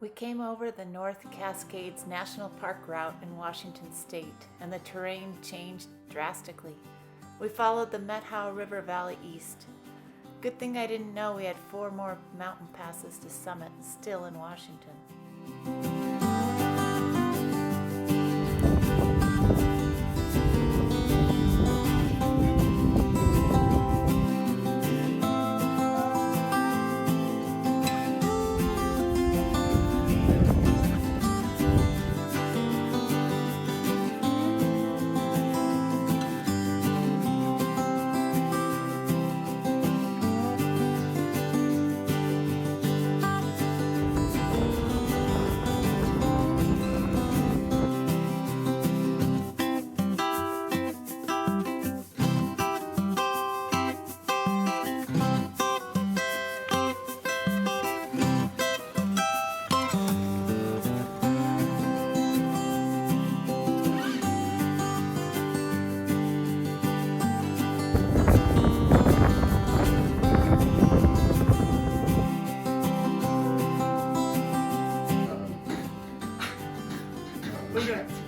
We came over the North Cascades National Park route in Washington State, and the terrain changed drastically. We followed the Methow River Valley east. Good thing I didn't know we had 4 more mountain passes to summit still in Washington.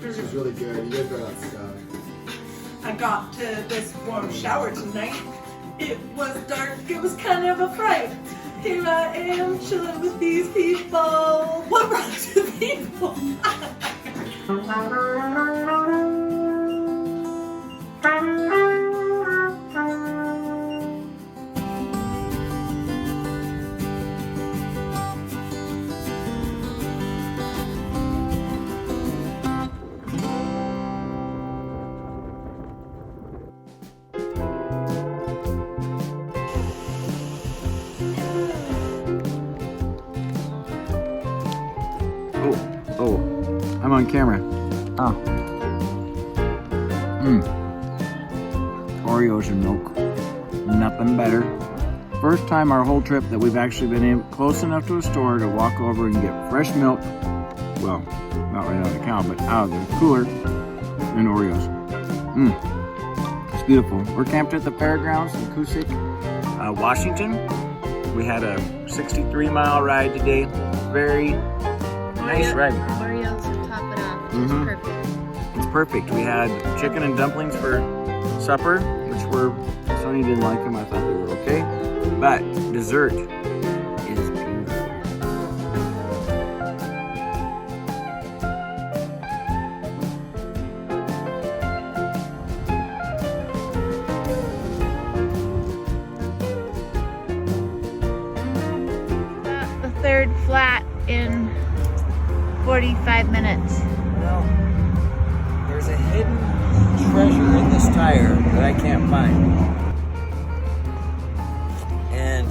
This is really good. You guys better not stop. I got to this warm shower tonight. It was dark, it was kind of a fright. Here I am chilling with these people. What brought you people? Oh, I'm on camera. Oh. Oreos and milk. Nothing better. First time our whole trip that we've actually been close enough to a store to walk over and get fresh milk. Well, not right out of the cow, but out of the cooler. And Oreos. It's beautiful. We're camped at the fairgrounds in Cusick, Washington. We had a 63-mile ride today. Very nice ride. Oreos to top it off. It's perfect. It's perfect. We had chicken and dumplings for supper, which were, Sonny didn't like them. I thought they were okay. But dessert is beautiful. About the third flat in 45 minutes. Well, there's a hidden treasure in this tire that I can't find. And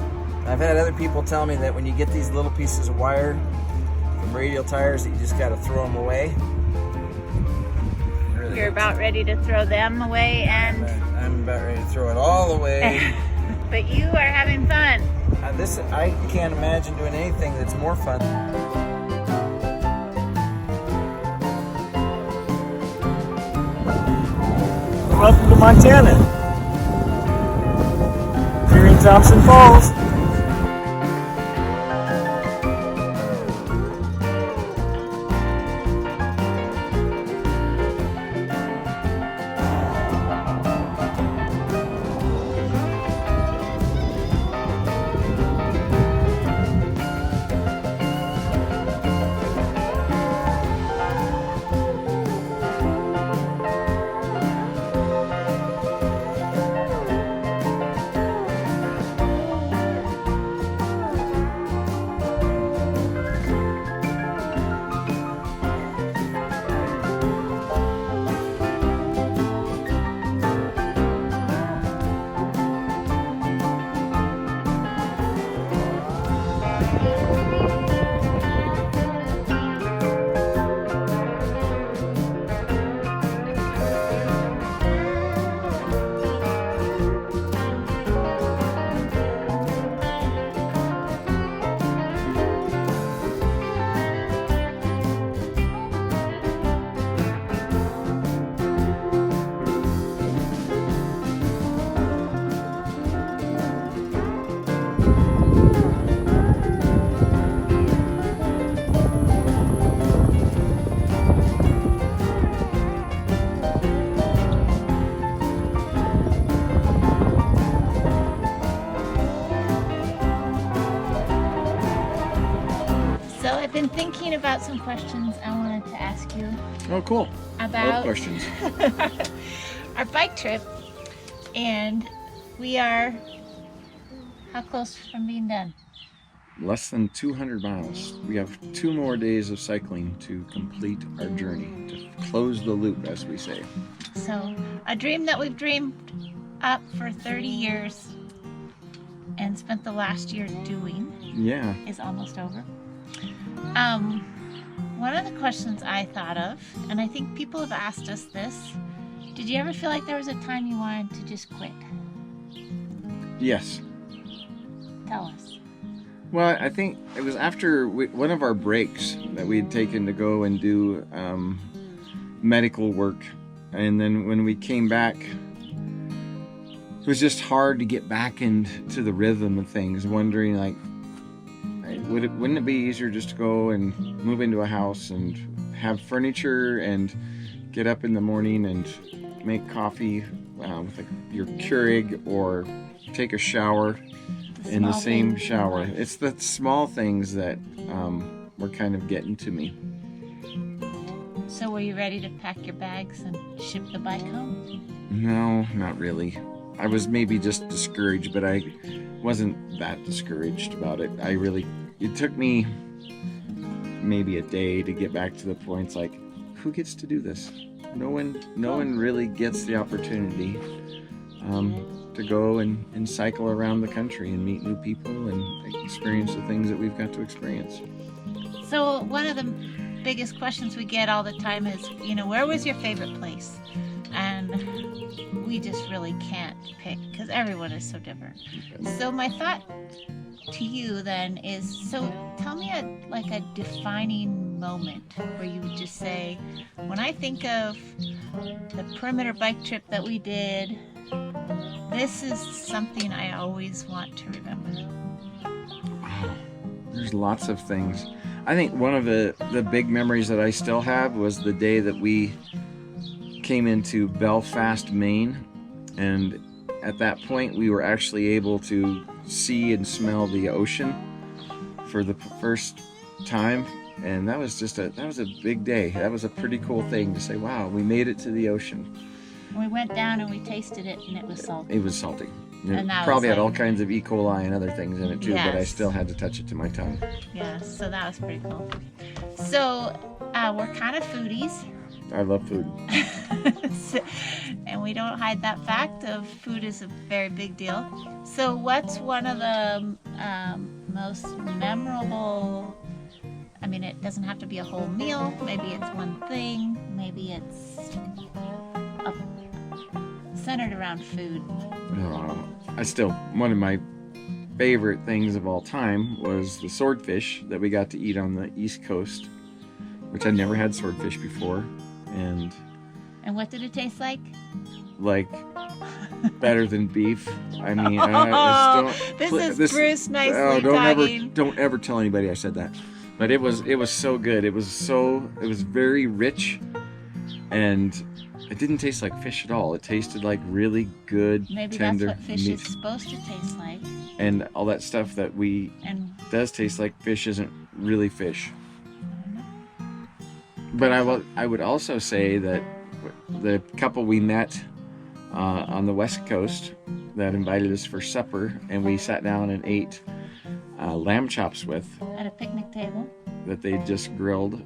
I've had other people tell me that when you get these little pieces of wire from radial tires that you just got to throw them away. Really, You're about ready to throw them away, and I'm about ready to throw it all away. but you are having fun. I can't imagine doing anything that's more fun. Welcome to Montana. Here in Thompson Falls. So I've been thinking about some questions I wanted to ask you Oh, cool. about Love questions. our bike trip, and we are how close from being done? Less than 200 miles. We have 2 more days of cycling to complete our journey, to close the loop, as we say. So a dream that we've dreamed up for 30 years and spent the last year doing Yeah. is almost over. One of the questions I thought of, and I think people have asked us this, did you ever feel like there was a time you wanted to just quit? Yes. Tell us. Well, I think it was after one of our breaks that we had taken to go and do medical work. And then when we came back, it was just hard to get back into the rhythm of things, wondering like, wouldn't it be easier just to go and move into a house and have furniture and get up in the morning and make coffee with like your Keurig, or take a shower in the same shower? It's the small things that were kind of getting to me. So were you ready to pack your bags and ship the bike home? No, not really. I was maybe just discouraged, but I wasn't that discouraged about it. It took me maybe a day to get back to the point. It's like, who gets to do this? No one really gets the opportunity to go and cycle around the country and meet new people and experience the things that we've got to experience. So one of the biggest questions we get all the time is, where was your favorite place? And we just really can't pick because everyone is so different. So my thought to you then is, so tell me a defining moment where you would just say, when I think of the perimeter bike trip that we did, this is something I always want to remember. There's lots of things. I think one of the big memories that I still have was the day that we came into Belfast, Maine, and at that point we were actually able to see and smell the ocean for the first time, and that was a big day. That was a pretty cool thing to say, wow, we made it to the ocean. We went down and we tasted it, and it was salty. It was salty. It And that probably was had all kinds of E. coli and other things in it too, but I Yes. still had to touch it to my tongue. Yeah, so that was pretty cool. So we're kind of foodies. I love food. And we don't hide that fact of food is a very big deal. So what's one of the most memorable, it doesn't have to be a whole meal, maybe it's one thing, maybe it's centered around food. One of my favorite things of all time was the swordfish that we got to eat on the East Coast, which I'd never had swordfish before. And what did it taste like? Like better than beef. This is Bruce nicely talking. Don't ever tell anybody I said that. But it was so good. It was very rich, and it didn't taste like fish at all. It tasted like really good, Maybe tender that's what fish meat. is supposed to taste like. And all that stuff that does taste like fish isn't really fish. But I would also say that the couple we met on the West Coast that invited us for supper, and we sat down and ate lamb chops with, At a picnic table. that they just grilled,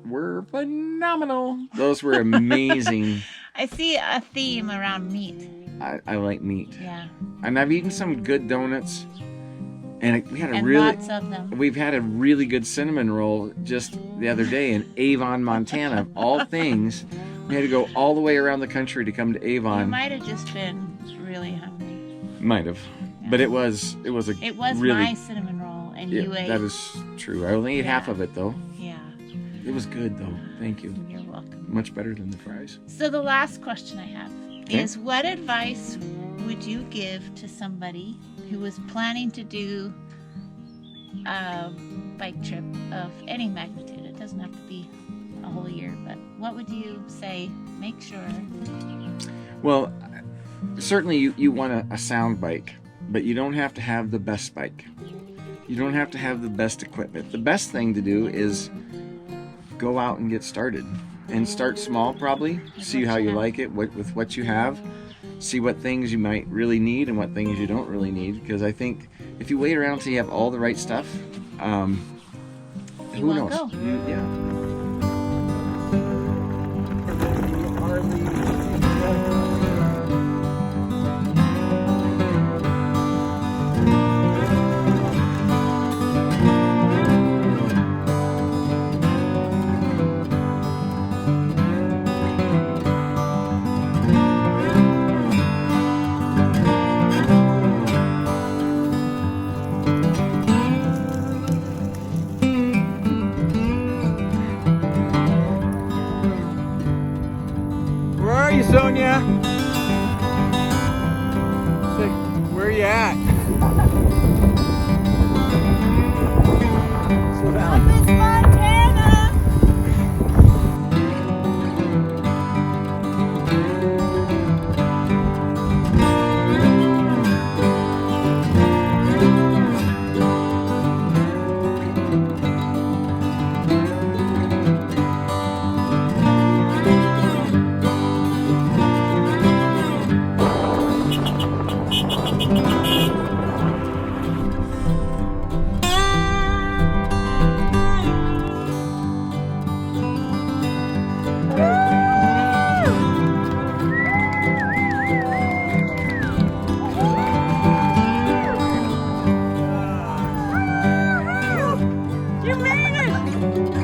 were phenomenal. Those were amazing. I see a theme around meat. I like meat. Yeah. And I've eaten some good donuts, and Lots of them. we've had a really good cinnamon roll just the other day in Avon, Montana. Of all things, we had to go all the way around the country to come to You Avon. might have just been really hungry. Might have, Yeah. but it was It was really, my cinnamon roll, and yeah, you ate. that is true. I only ate half of it though. Yeah. It was good though. Thank you. You're welcome. Much better than the fries. So the last question I have Okay. is, what advice would you give to somebody who was planning to do a bike trip of any magnitude? It doesn't have to be a whole year, but what would you say? Make sure. Well, certainly you want a sound bike, but you don't have to have the best bike. You don't have to have the best equipment. The best thing to do is go out and get started. And start small probably. See how you like it with what you have. See what things you might really need and what things you don't really need. Because I think if you wait around till you have all the right stuff, who knows? Go. Yeah. Where are you, Sonia? Where are you at? Slow down. Miss Montana! You made it!